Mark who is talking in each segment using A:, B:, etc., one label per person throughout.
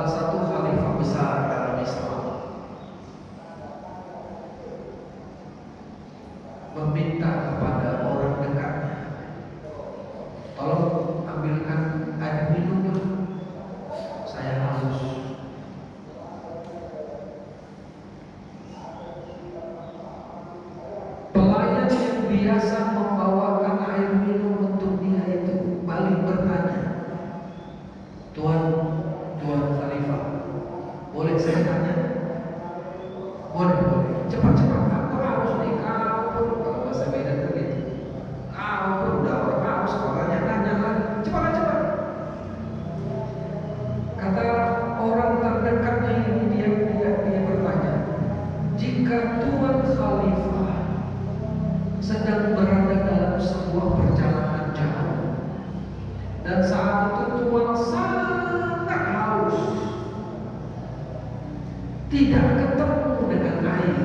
A: salah satu khalifah besar dalam Islam meminta kepada orang dekatnya, tolong ambilkan air minum, saya haus. Pelayan yang biasa membawakan air minum untuk dia itu balik bertanya, Tuan Khalifah, boleh saya tanya? Boleh. Cepat. Aku haus nih, kau pun, kalau bahasa Medan begitu. Kau pun udah orang haus, orangnya tanya lagi. Cepat. Kata orang terdekatnya ini, dia bertanya, jika Tuan Khalifah sedang berada dalam sebuah perjalanan jauh dan saat itu Tuan sangat haus, tidak ketemu dengan air,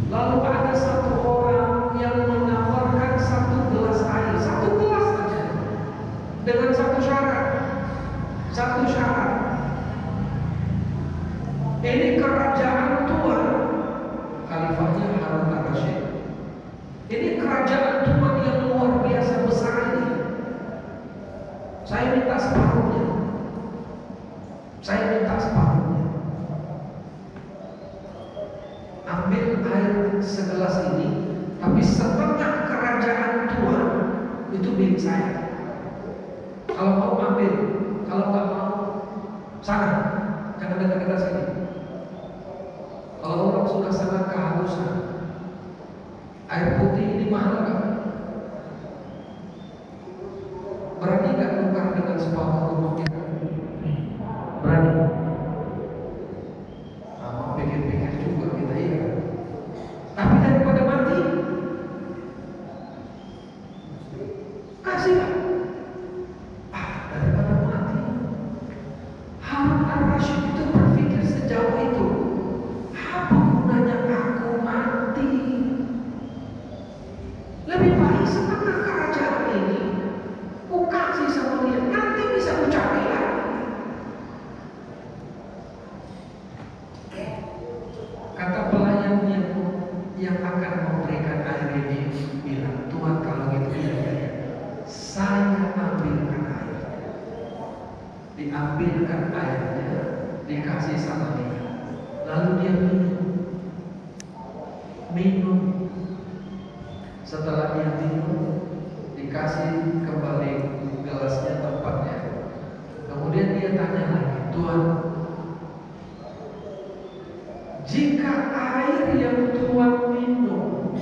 A: lalu ada satu orang yang menawarkan satu gelas air, satu gelas saja, dengan satu syarat. Ini kerajaan Tuan, khalifahnya Harun al-Rasyid. Ini kerajaan Tuhan yang luar biasa besar ini. Saya minta separuhnya. Ambil air segelas ini, tapi setengah kerajaan Tuhan itu milik saya. Kalau mau ambil, kalau nggak mau sana, jangan dekat-dekat sini. Kalau orang sudah sangat kehausan, air putih ini mahal kan? Berani gak tukar dengan separuh rumahnya? Berani? Mau pikir-pikir juga kita, iya. Tapi daripada mati, kasihlah. Daripada mati. Harun al-Rasyid itu berpikir sejauh itu. Apa gunanya aku mati? Lebih baik setengah kerajaan ini ku kasih sama dia, nanti bisa ku cari lagi. Kata pelayan yang akan memberikan air ini bilang, Tuhan kalau gitu ya, saya ambilkan air. Diambilkan airnya, dikasih sama dia, lalu dia minum. Setelah dia minum, dikasih kembali gelasnya tempatnya. Kemudian dia tanya lagi, Tuhan, jika air yang Tuhan minum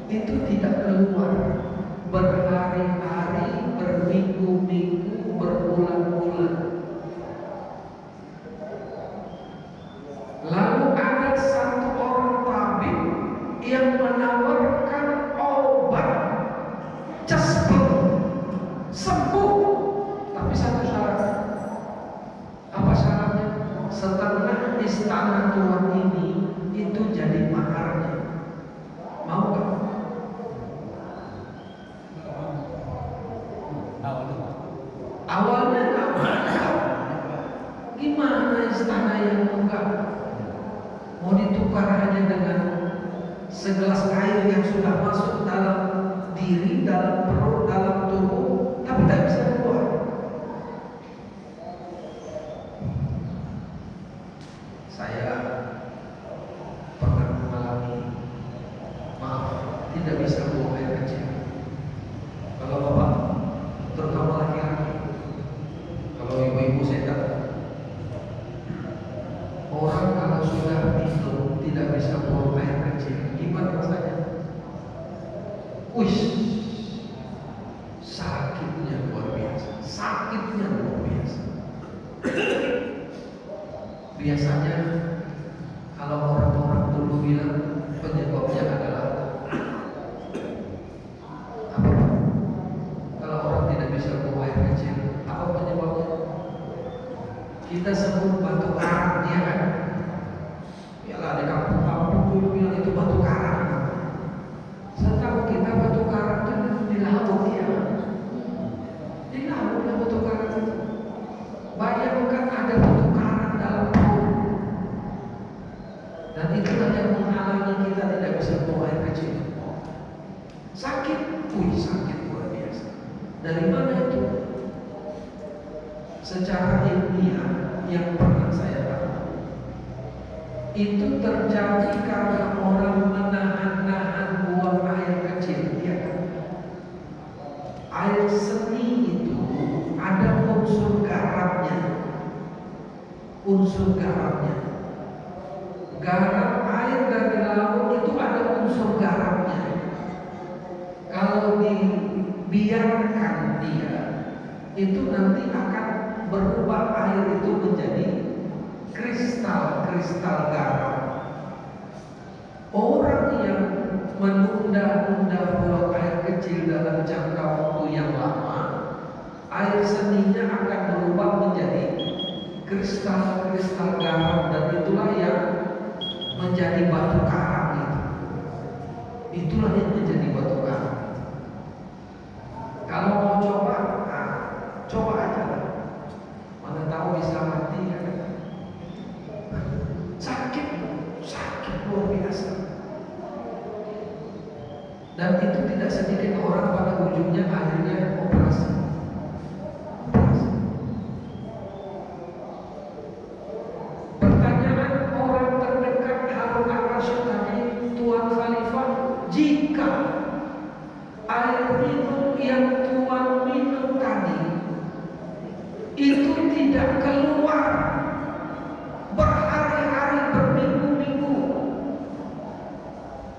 A: itu tidak keluar berhari-hari, berminggu-minggu, berbulan-bulan, lalu ada satu orang tabib yang menawarkan obat cesplung sembuh, tapi satu syarat. Apa syaratnya? Setengah istana Tuhan ini itu jadi maharnya. Mau gak? Awalnya gak mau. Gimana istana yang enggak mau ditukar hanya dengan segelas air yang sudah masuk dalam diri, dalam perut, dalam tubuh, tapi tak bisa keluar. Saya pernah mengalami, tidak bisa buang air kecil. Kalau bapak, terutama laki-laki, kalau ibu-ibu saya kata, orang kalau sudah minum tidak bisa buang air kecil, gimana rasanya? Sakitnya luar biasa. Biasanya kalau orang-orang dulu bilang penyebabnya adalah apa? Kalau orang tidak bisa buang air kecil, apa penyebabnya? Kita sebut batu karang, ya kan? Yalah, di kampung-kampung dulu bilang itu batu karang. Setahu kita batu karang itu di laut, ya. Di laut batu karang itu. Bayangkan ada batu karang secara ilmiah yang pernah saya tahu, itu terjadi karena orang menahan-nahan buang air kecil, ya kan? Air seni itu ada unsur garamnya, garam air dari laut itu ada unsur garamnya. Kalau dibiarkan dia, itu nanti akan berubah air itu menjadi kristal garam. Orang yang menunda-nunda buang air kecil dalam jangka waktu yang lama, air seninya akan berubah menjadi kristal garam, dan itulah yang menjadi batu karang itu. Itulah yang menjadi batu karang. Kalau mau coba, coba aja lah. Mana tahu bisa mati ya kan? Sakit luar biasa. Dan itu tidak sedikit orang pada ujungnya akhirnya operasi. Pertanyaan orang terdekat Harun Ar-Rasyid tadi, Tuan Khalifah, jika air minum yang Tuan minum tadi itu tidak keluar berhari-hari, berminggu-minggu,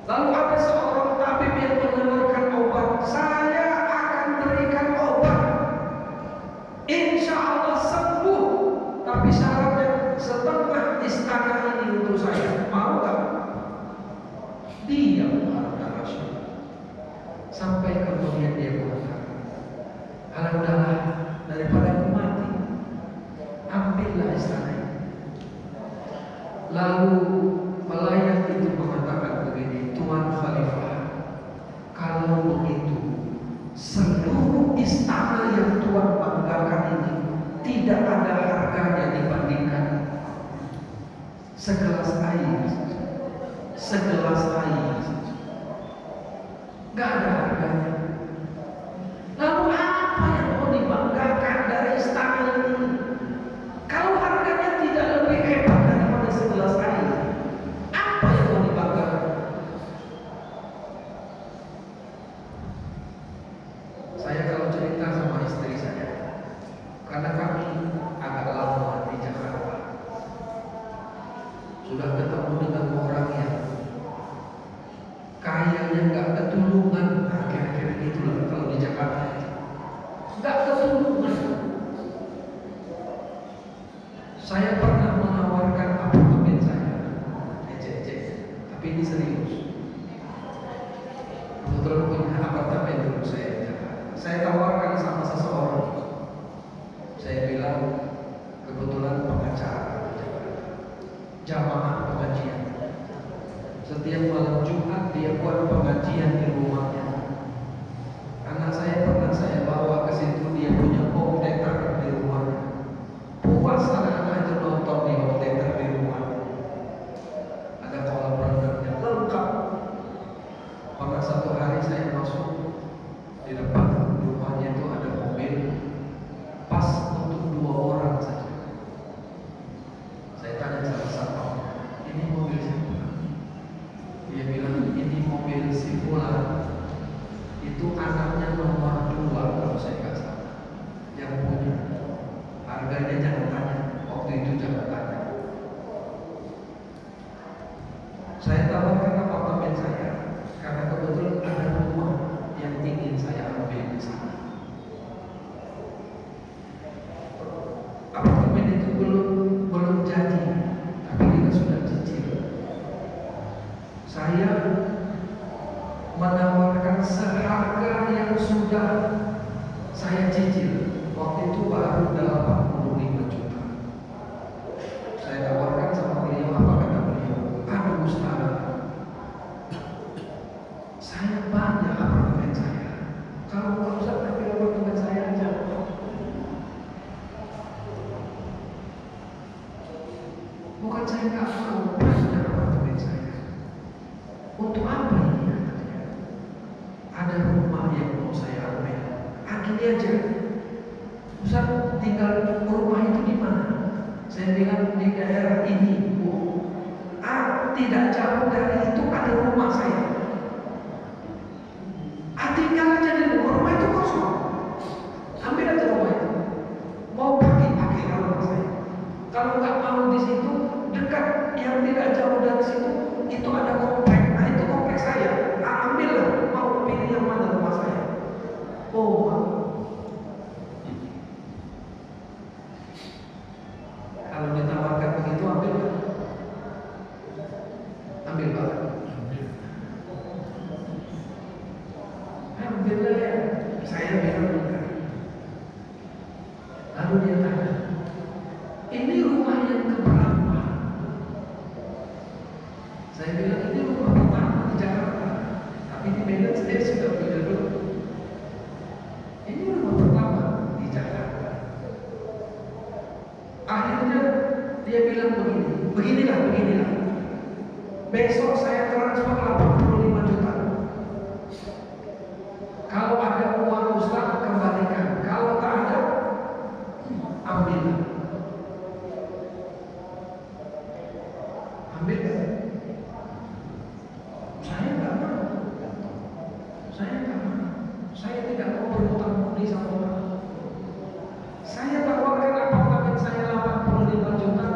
A: lalu ada seorang tabib yang menawarkan obat, saya akan berikan obat, insya Allah sembuh, tapi syaratnya setengah istana ini untuk saya, mau tak? Diam Harun Ar-Rasyid. Sampai kemudian dia mengatakan, alhamdulillah, daripada aku mati, ambillah istana ini. Lalu pelayan itu mengatakan begini, Tuan Khalifah, kalau begitu seluruh istana yang Tuan banggakan ini tidak ada harganya dibandingkan segelas air. Gak ada harganya. Lalu apa yang mau dibanggakan dari istana ini? Kalau harganya tidak lebih hebat daripada segelas air, apa yang mau dibanggakan? Saya kalau cerita sama istri saya, karena kami agak lama di Jakarta, sudah ketemu dengan orang yang kayaknya nggak ketulungan, kira-kira gitulah kalau di Jakarta, nggak ketulungan. Saya pernah menawarkan apartemen saya, tapi ini serius. Kebetulan punya apartemen dulu saya di Jakarta. Saya tawarkan sama seseorang. Saya bilang kebetulan pengacara di Jakarta, jamaah pengajian. Setiap malam Jumat dia buat pengajian di rumahnya. Anak saya pernah saya bawa ke situ, dia punya home theater di rumahnya. Puas anak-anak itu nonton di home theater di rumah. Ada kolam renangnya lengkap. Pernah satu hari saya masuk, di depan rumahnya itu ada mobil pas untuk 2 orang saja. Saya tanya sama satpam, ini mobil siapa? Dia bilang ini mobil si Fulan, itu anaknya nomor 2 kalau saya nggak salah yang punya. Harganya jangan tanya, waktu itu jangan tanya. Saya tawarkan apartemen saya karena kebetulan ada rumah yang ingin saya ambil di sana. Apartemen itu belum jadi, tapi kita sudah cicil. Saya menawarkan seharga yang sudah saya cicil. Waktu itu baru 85 juta. Saya tawarkan sama beliau, apa kata beliau? Aduh Ustaz, saya banyak apartemen saya. Kalau Ustaz ambil apartemen saya aja. Bukan saya nggak mau, banyak apartemen saya. Untuk apa ini? Ada rumah yang mau saya ambil, gini aja. Ustaz, tinggal rumah itu di Saya bilang di daerah ini, Bu, tidak jauh dari itu ada rumah saya. Tinggal aja di rumah itu kosong. Ambil aja rumah itu. Mau pakai rumah saya. Kalau nggak mau di situ, dekat yang tidak jauh dari situ, itu ada komplek. Nah itu komplek saya. Ambillah. Mau pilih yang mana rumah saya? Oh, mau. Kalau ditawarkan begitu, ambil. Ambil Pak. Ambillah ya. Saya bilang enggak. Lalu dia tanya, ini rumah yang keberapa? Saya bilang ini rumah pertama di Jakarta, tapi di Medan saya sudah punya dulu. Ini rumah pertama di Jakarta. Akhirnya dia bilang beginilah. Besok saya transfer 85 juta. Kalau ada uang Ustaz kembalikan, kalau tak ada ambil. Saya nggak mau. Saya tidak mau berhutang budi sama orang. Saya tawarkan apartemen saya 85 juta,